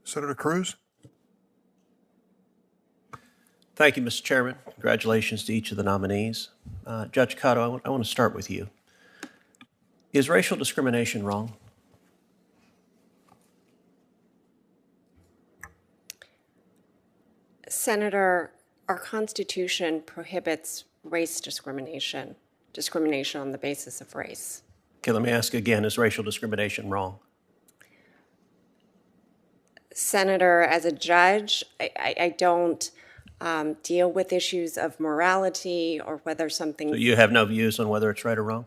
Senator Cruz? Thank you, Mr. Chairman. Congratulations to each of the nominees. Judge Cotto, I want to start with you. Is racial discrimination wrong? Senator, our Constitution prohibits race discrimination, discrimination on the basis of race. Okay, let me ask again, is racial discrimination wrong? Senator, as a judge, I don't deal with issues of morality or whether something... So you have no views on whether it's right or wrong?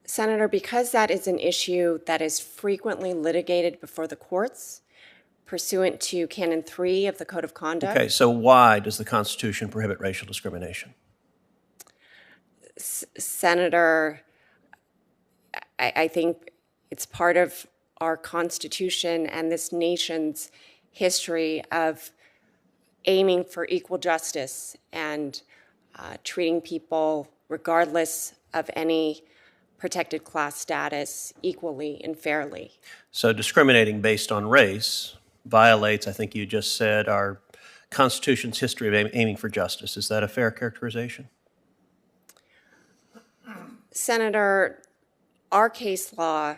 Senator, because that is an issue that is frequently litigated before the courts, pursuant to Canon 3 of the Code of Conduct. Okay, so why does the Constitution prohibit racial discrimination? Senator, I think it's part of our Constitution and this nation's history of aiming for equal justice and treating people, regardless of any protected class status, equally and fairly. So discriminating based on race violates, I think you just said, our Constitution's history of aiming for justice. Is that a fair characterization? Senator, our case law,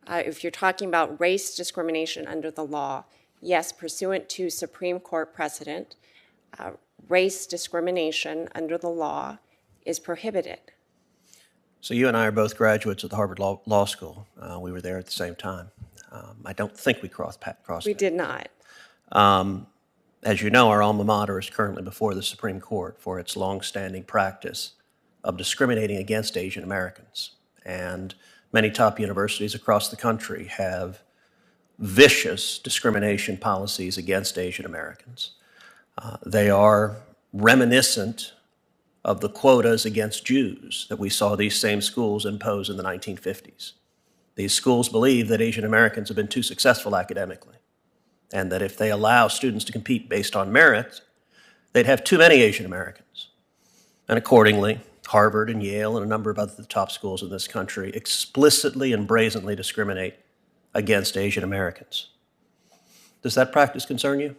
if you're talking about race discrimination under the law, yes, pursuant to Supreme Court precedent, race discrimination under the law is prohibited. So you and I are both graduates of the Harvard Law School. We were there at the same time. I don't think we crossed We did not. As you know, our alma mater is currently before the Supreme Court for its longstanding practice of discriminating against Asian Americans. And many top universities across the country have vicious discrimination policies against Asian Americans. They are reminiscent of the quotas against Jews that we saw these same schools impose in the 1950s. These schools believe that Asian Americans have been too successful academically, and that if they allow students to compete based on merit, they'd have too many Asian Americans. And accordingly, Harvard and Yale and a number of other top schools in this country explicitly and brazenly discriminate against Asian Americans. Does that practice concern you?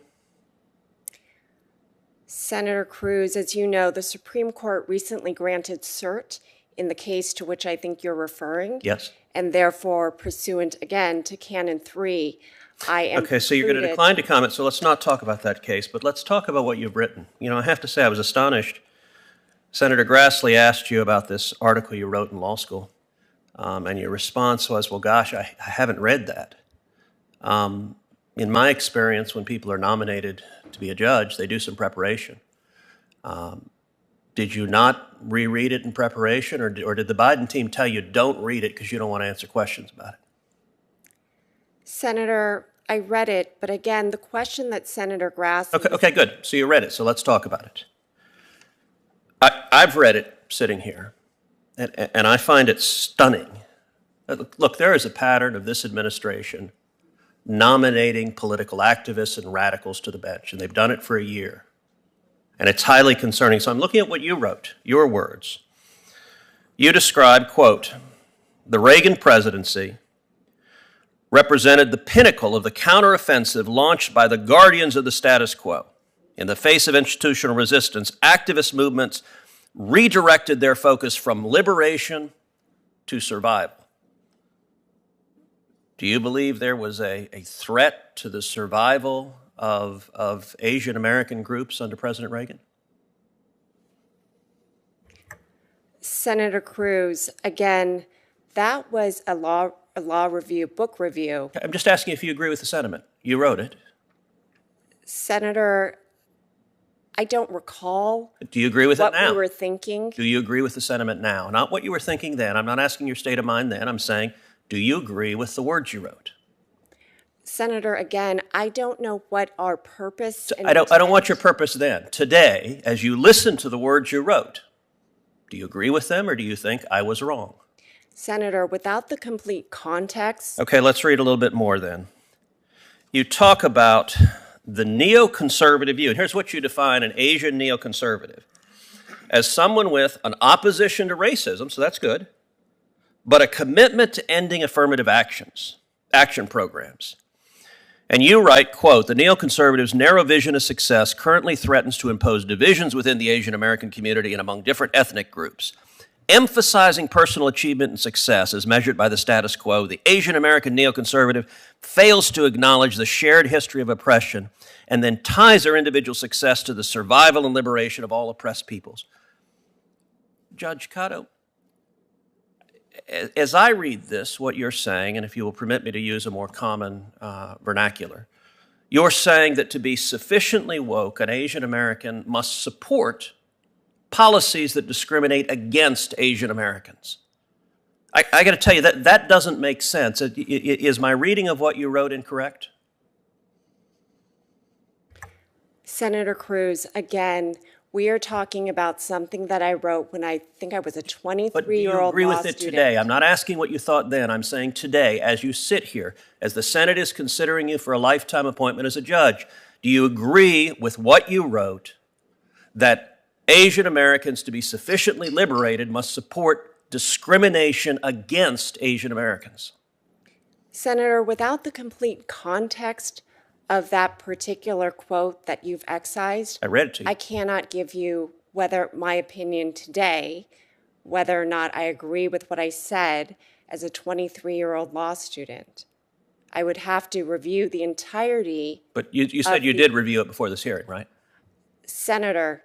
Senator Cruz, as you know, the Supreme Court recently granted cert in the case to which I think you're referring. Yes. And therefore, pursuant, again, to Canon 3, I am Okay, so you're going to decline to comment, so let's not talk about that case, but let's talk about what you've written. You know, I have to say I was astonished. Senator Grassley asked you about this article you wrote in law school, and your response was, well, gosh, I haven't read that. In my experience, when people are nominated to be a judge, they do some preparation. Did you not reread it in preparation, or did the Biden team tell you don't read it because you don't want to answer questions about it? Senator, I read it, but again, the question that Senator Grassley... Okay, good. So you read it, so let's talk about it. I've read it sitting here, and I find it stunning. Look, there is a pattern of this administration nominating political activists and radicals to the bench, and they've done it for a year. And it's highly concerning. So I'm looking at what you wrote, your words. You described, quote, the Reagan presidency represented the pinnacle of the counteroffensive launched by the guardians of the status quo. In the face of institutional resistance, activist movements redirected their focus from liberation to survival. Do you believe there was a threat to the survival of Asian American groups under President Reagan? Senator Cruz, again, that was a law review, book review. I'm just asking if you agree with the sentiment. You wrote it. Senator, I don't recall. Do you agree with it now? What we were thinking. Do you agree with the sentiment now? Not what you were thinking then. I'm not asking your state of mind then. I'm saying, do you agree with the words you wrote? Senator, again, I don't know what our purpose... So I don't want your purpose then. Today, as you listen to the words you wrote, do you agree with them, or do you think I was wrong? Senator, without the complete context... Okay, let's read a little bit more then. You talk about the neoconservative view, and here's what you define an Asian neoconservative. As someone with an opposition to racism, so that's good, but a commitment to ending affirmative action programs. And you write, quote, "The neoconservatives' narrow vision of success currently threatens to impose divisions within the Asian American community and among different ethnic groups. Emphasizing personal achievement and success as measured by the status quo, the Asian American neoconservative fails to acknowledge the shared history of oppression and then ties their individual success to the survival and liberation of all oppressed peoples." Judge Cotto, as I read this, what you're saying, and if you will permit me to use a more common vernacular, you're saying that to be sufficiently woke, an Asian American must support policies that discriminate against Asian Americans. I got to tell you, that doesn't make sense. Is my reading of what you wrote incorrect? Senator Cruz, again, we are talking about something that I wrote when I think I was a 23-year-old But do you agree with it student. today? I'm not asking what you thought then. I'm saying today, as you sit here, as the Senate is considering you for a lifetime appointment as a judge, do you agree with what you wrote that Asian Americans, to be sufficiently liberated, must support discrimination against Asian Americans? Senator, without the complete context of that particular quote that you've excised, I read it to you. I cannot give you whether my opinion today, whether or not I agree with what I said as a 23-year-old law student. I would have to review the entirety. But you said you did review it before this hearing, right? Senator,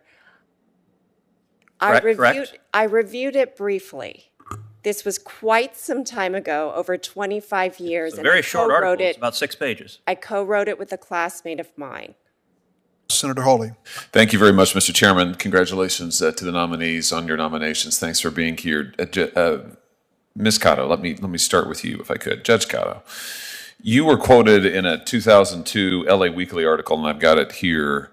Correct? I reviewed it briefly. This was quite some time ago, over 25 years. It's a very short article. It's about 6 pages. I co-wrote it with a classmate of mine. Senator Hawley. Thank you very much, Mr. Chairman. Congratulations to the nominees on your nominations. Thanks for being here. Ms. Cotto, let me start with you, if I could. Judge Cotto, you were quoted in a 2002 LA Weekly article, and I've got it here,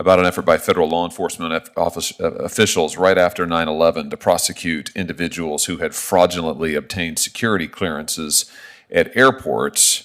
about an effort by federal law enforcement officials right after 9/11 to prosecute individuals who had fraudulently obtained security clearances at airports.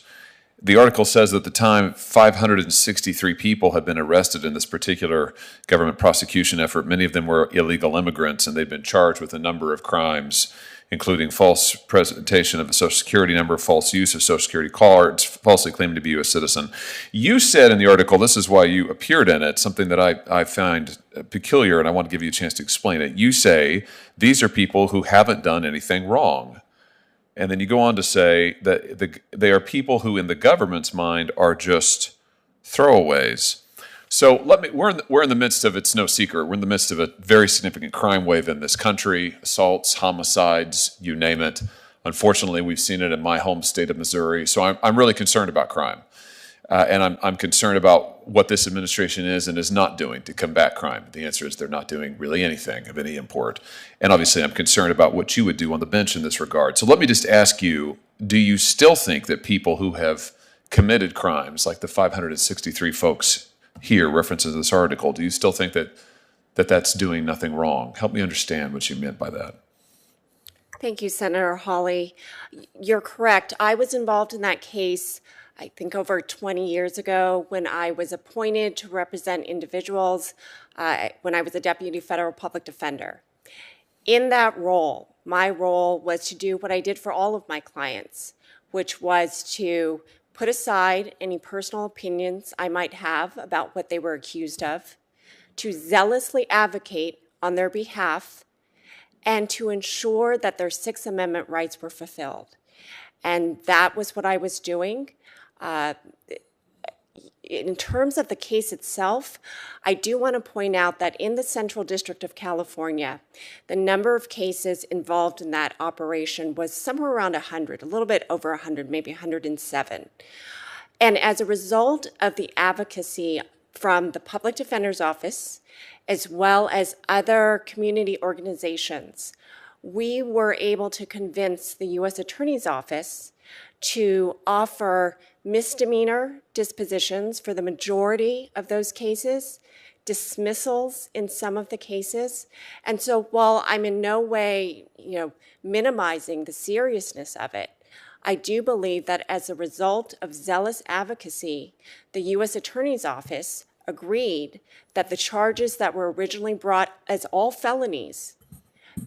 The article says that at the time, 563 people had been arrested in this particular government prosecution effort. Many of them were illegal immigrants, and they'd been charged with a number of crimes, including false presentation of a Social Security number, false use of Social Security cards, falsely claiming to be a U.S. citizen. You said in the article, this is why you appeared in it, something that I find peculiar, and I want to give you a chance to explain it. You say, these are people who haven't done anything wrong. And then you go on to say that they are people who, in the government's mind, are just throwaways. So we're in the midst of, it's no secret, we're in the midst of a very significant crime wave in this country, assaults, homicides, you name it. Unfortunately, we've seen it in my home state of Missouri. So I'm really concerned about crime. And I'm concerned about what this administration is and is not doing to combat crime. The answer is they're not doing really anything of any import. And obviously, I'm concerned about what you would do on the bench in this regard. So let me just ask you, do you still think that people who have committed crimes, like the 563 folks here, references this article, do you still think that that's doing nothing wrong? Help me understand what you meant by that. Thank you, Senator Hawley. You're correct. I was involved in that case, I think over 20 years ago, when I was appointed to represent individuals when I was a deputy federal public defender. In that role, my role was to do what I did for all of my clients, which was to put aside any personal opinions I might have about what they were accused of, to zealously advocate on their behalf, and to ensure that their Sixth Amendment rights were fulfilled. And that was what I was doing. In terms of the case itself, I do want to point out that in the Central District of California, the number of cases involved in that operation was somewhere around 100, a little bit over 100, maybe 107. And as a result of the advocacy from the Public Defender's Office, as well as other community organizations, we were able to convince the U.S. Attorney's Office to offer misdemeanor dispositions for the majority of those cases, dismissals in some of the cases. And so while I'm in no way, minimizing the seriousness of it, I do believe that as a result of zealous advocacy, the U.S. Attorney's Office agreed that the charges that were originally brought as all felonies,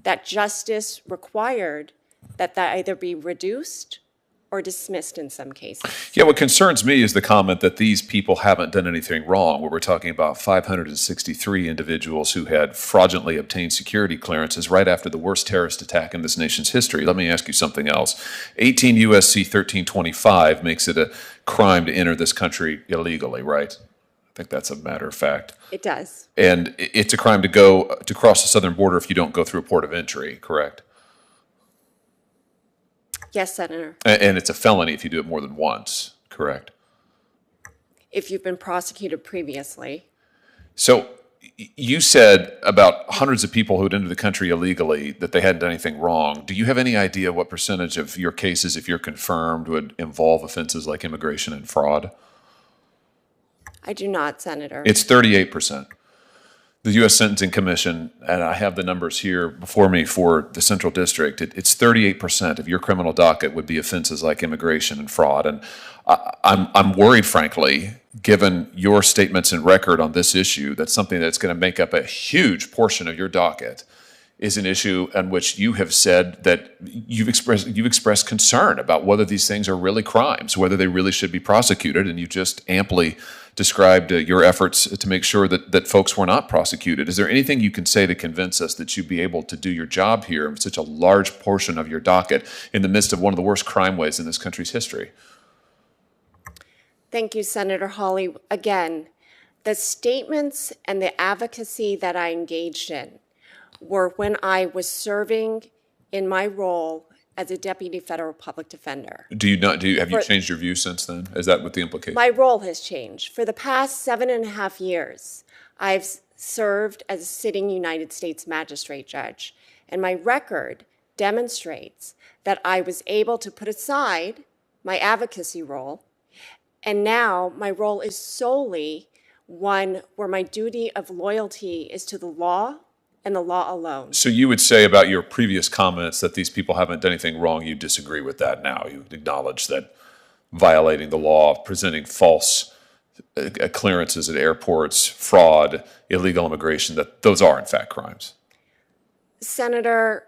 that justice required that either be reduced or dismissed in some cases. Yeah, what concerns me is the comment that these people haven't done anything wrong, where we're talking about 563 individuals who had fraudulently obtained security clearances right after the worst terrorist attack in this nation's history. Let me ask you something else. 18 U.S.C. 1325 makes it a crime to enter this country illegally, right? I think that's a matter of fact. It does. And it's a crime to cross the southern border if you don't go through a port of entry, correct? Yes, Senator. And it's a felony if you do it more than once, correct? If you've been prosecuted previously. So you said about hundreds of people who had entered the country illegally that they hadn't done anything wrong. Do you have any idea what percentage of your cases, if you're confirmed, would involve offenses like immigration and fraud? I do not, Senator. It's 38%. The U.S. Sentencing Commission, and I have the numbers here before me for the Central District, it's 38% of your criminal docket would be offenses like immigration and fraud. And I'm worried, frankly, given your statements and record on this issue, that something that's going to make up a huge portion of your docket is an issue on which you have said that you've expressed concern about whether these things are really crimes, whether they really should be prosecuted, and you just amply described your efforts to make sure that folks were not prosecuted. Is there anything you can say to convince us that you'd be able to do your job here in such a large portion of your docket in the midst of one of the worst crime waves in this country's history? Thank you, Senator Hawley. Again, the statements and the advocacy that I engaged in were when I was serving in my role as a deputy federal public defender. Have you changed your view since then? Is that what the implication? My role has changed. For the past 7.5 years, I've served as a sitting United States magistrate judge, and my record demonstrates that I was able to put aside my advocacy role, and now my role is solely one where my duty of loyalty is to the law and the law alone. So you would say about your previous comments that these people haven't done anything wrong, you disagree with that now. You acknowledge that violating the law, presenting false clearances at airports, fraud, illegal immigration, that those are in fact crimes. Senator,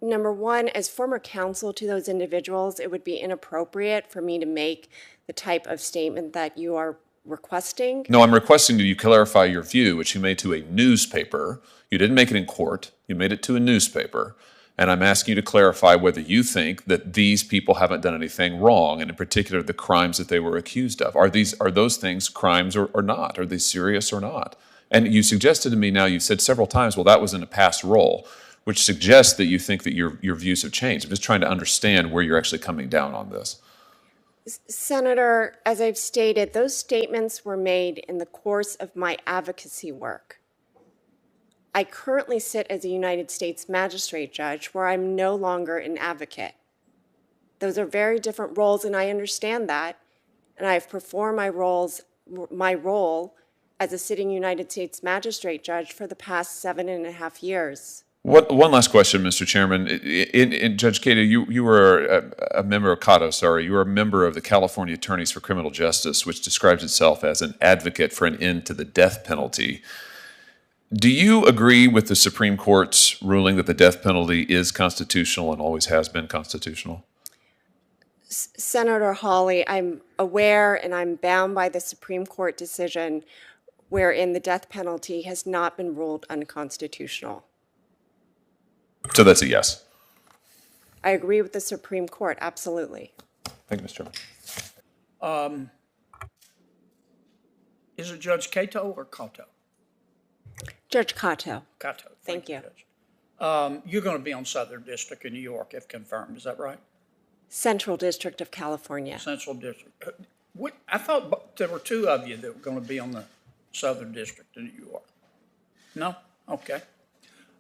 number one, as former counsel to those individuals, it would be inappropriate for me to make the type of statement that you are requesting. No, I'm requesting that you clarify your view, which you made to a newspaper. You didn't make it in court. You made it to a newspaper. And I'm asking you to clarify whether you think that these people haven't done anything wrong, and in particular, the crimes that they were accused of. Are those things crimes or not? Are they serious or not? And you suggested to me now, you've said several times, well, that was in a past role, which suggests that you think that your views have changed. I'm just trying to understand where you're actually coming down on this. Senator, as I've stated, those statements were made in the course of my advocacy work. I currently sit as a United States magistrate judge where I'm no longer an advocate. Those are very different roles, and I understand that. And I've performed my role as a sitting United States magistrate judge for the past 7.5 years. One last question, Mr. Chairman. In Judge Cato, you were a member of Cato, sorry. You were a member of the California Attorneys for Criminal Justice, which describes itself as an advocate for an end to the death penalty. Do you agree with the Supreme Court's ruling that the death penalty is constitutional and always has been constitutional? Senator Hawley, I'm aware and I'm bound by the Supreme Court decision wherein the death penalty has not been ruled unconstitutional. So that's a yes. I agree with the Supreme Court, absolutely. Thank you, Mr. Chairman. Is it Judge Cato or Cato? Judge Cato. Cato. Thank you. Judge. You're going to be on Southern District in New York, if confirmed. Is that right? Central District of California. Central District. I thought there were two of you that were going to be on the Southern District in New York. No? Okay.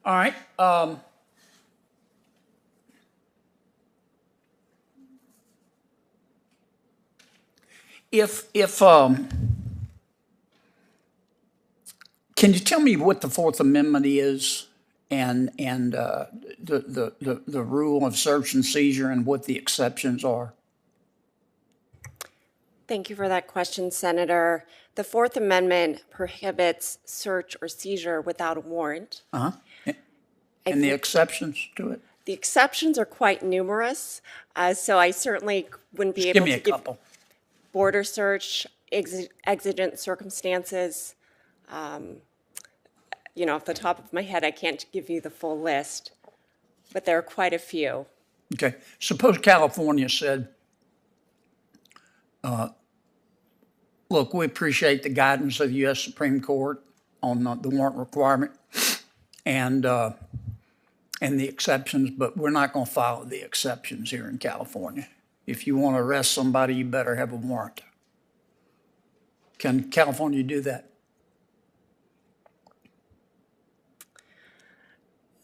All right. Can you tell me what the Fourth Amendment is and the rule of search and seizure and what the exceptions are? Thank you for that question, Senator. The Fourth Amendment prohibits search or seizure without a warrant. And the exceptions to it? The exceptions are quite numerous, so I certainly wouldn't be Just able give me to a give couple. border search, exigent circumstances. Off the top of my head, I can't give you the full list, but there are quite a few. Okay, suppose California said, look, we appreciate the guidance of the U.S. Supreme Court on the warrant requirement and the exceptions, but we're not going to follow the exceptions here in California. If you want to arrest somebody, you better have a warrant. Can California do that?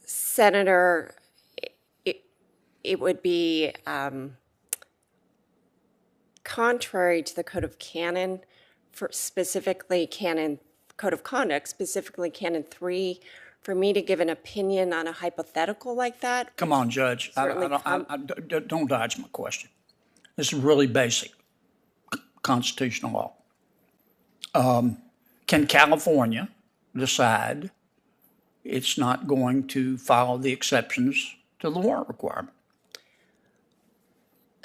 Senator, it would be contrary to the Code of Canon, specifically Code of Conduct, specifically Canon 3, for me to give an opinion on a hypothetical like that. Come on, Judge. Don't dodge my question. This is really basic constitutional law. Can California decide it's not going to follow the exceptions to the warrant requirement?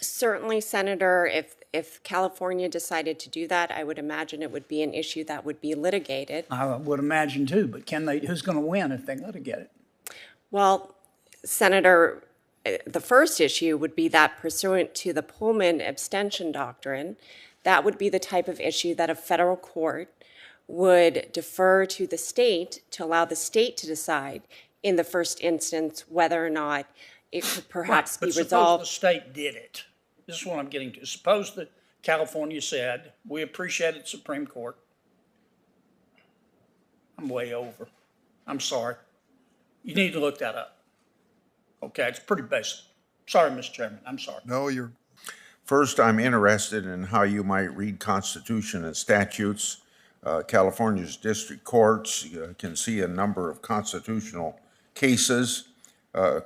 Certainly, Senator, if California decided to do that, I would imagine it would be an issue that would be litigated. I would imagine too, but who's going to win if they litigate it? Well, Senator, the first issue would be that pursuant to the Pullman abstention doctrine, that would be the type of issue that a federal court would defer to the state to allow the state to decide in the first instance whether or not it could perhaps be resolved. Suppose the state did it. This is what I'm getting to. Suppose that California said, we appreciated Supreme Court. I'm way over. I'm sorry. You need to look that up. Okay, it's pretty basic. Sorry, Mr. Chairman, I'm sorry. No, you're, First, I'm interested in how you might read Constitution and statutes. California's district courts can see a number of constitutional cases.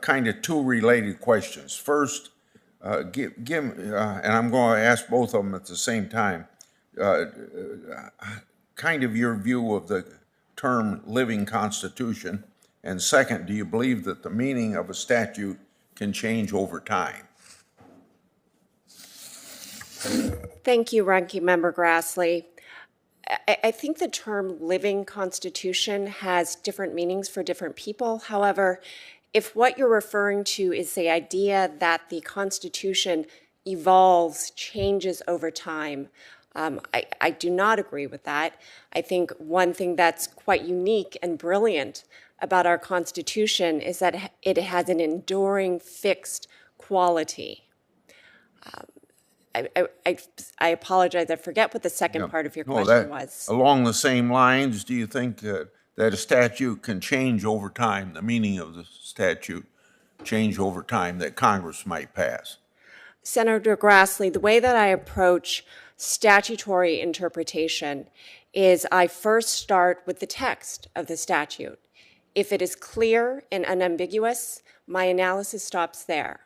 Kind of two related questions. First, and I'm going to ask both of them at the same time, kind of your view of the term living constitution. And second, do you believe that the meaning of a statute can change over time? Thank you, Ranking Member Grassley. I think the term living constitution has different meanings for different people. However, if what you're referring to is the idea that the Constitution evolves, changes over time, I do not agree with that. I think one thing that's quite unique and brilliant about our Constitution is that it has an enduring, fixed quality. I apologize, I forget what the second part of your question was. Along the same lines, do you think that a statute can change over time, the meaning of the statute change over time that Congress might pass? Senator Grassley, the way that I approach statutory interpretation is I first start with the text of the statute. If it is clear and unambiguous, my analysis stops there.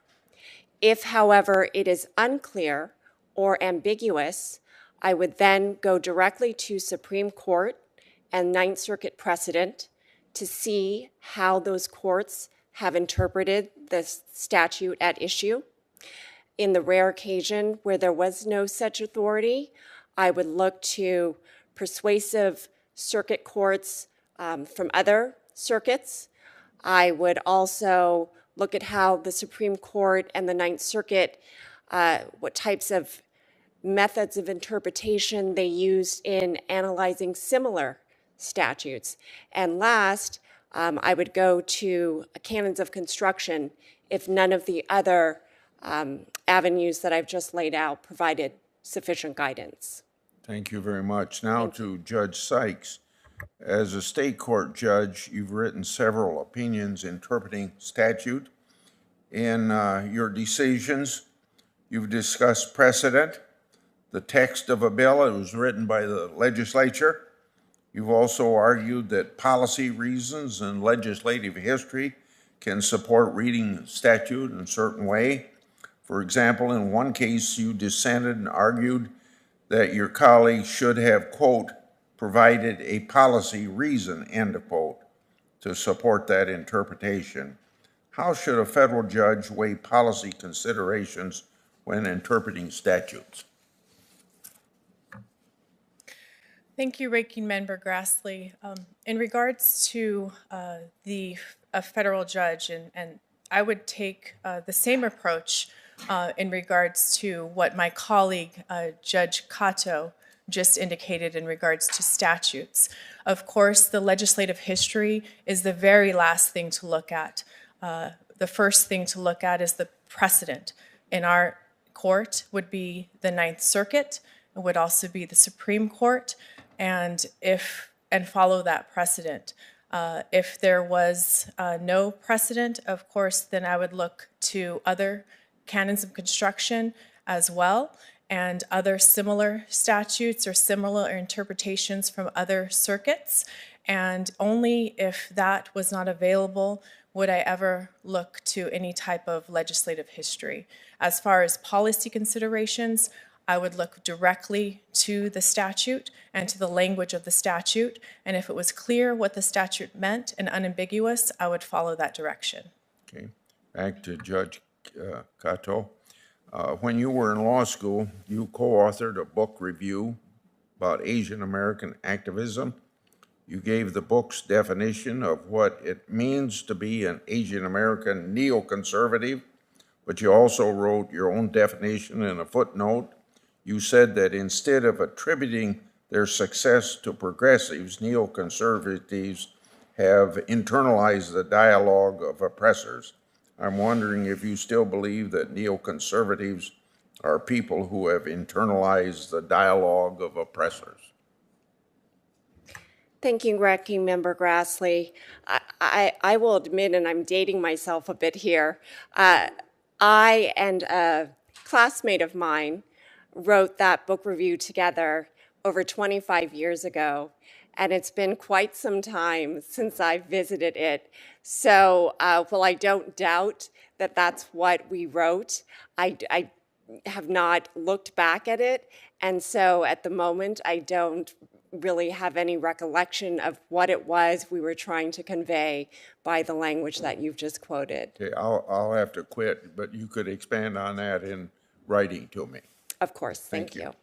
If, however, it is unclear or ambiguous, I would then go directly to Supreme Court and Ninth Circuit precedent to see how those courts have interpreted the statute at issue. In the rare occasion where there was no such authority, I would look to persuasive circuit courts from other circuits. I would also look at how the Supreme Court and the Ninth Circuit, what types of methods of interpretation they used in analyzing similar statutes. And last, I would go to canons of construction if none of the other avenues that I've just laid out provided sufficient guidance. Thank you very much. Now to Judge Sykes. As a state court judge, you've written several opinions interpreting statute. In your decisions, you've discussed precedent, the text of a bill that was written by the legislature. You've also argued that policy reasons and legislative history can support reading statute in a certain way. For example, in one case, you dissented and argued that your colleagues should have, quote, provided a policy reason, end of quote, to support that interpretation. how should a federal judge weigh policy considerations when interpreting statutes? Thank you, Ranking Member Grassley. In regards to a federal judge, and I would take the same approach in regards to what my colleague, Judge Cato, just indicated in regards to statutes. Of course, the legislative history is the very last thing to look at. The first thing to look at is the precedent. In our court would be the Ninth Circuit, it would also be the Supreme Court, and follow that precedent. If there was no precedent, of course, then I would look to other canons of construction as well, and other similar statutes or similar interpretations from other circuits. And only if that was not available would I ever look to any type of legislative history. As far as policy considerations, I would look directly to the statute and to the language of the statute. And if it was clear what the statute meant and unambiguous, I would follow that direction. Okay, back to Judge Cato. When you were in law school, you co-authored a book review about Asian American activism. You gave the book's definition of what it means to be an Asian American neoconservative, but you also wrote your own definition in a footnote. You said that instead of attributing their success to progressives, neoconservatives have internalized the dialogue of oppressors. I'm wondering if you still believe that neoconservatives are people who have internalized the dialogue of oppressors. Thank you, Ranking Member Grassley. I will admit, and I'm dating myself a bit here, I and a classmate of mine wrote that book review together over 25 years ago, and it's been quite some time since I visited it. So while I don't doubt that that's what we wrote, I have not looked back at it, and so at the moment I don't really have any recollection of what it was we were trying to convey by the language that you've just quoted. Okay, I'll have to quit, but you could expand on that in writing to me. Of course, thank Thank you. you.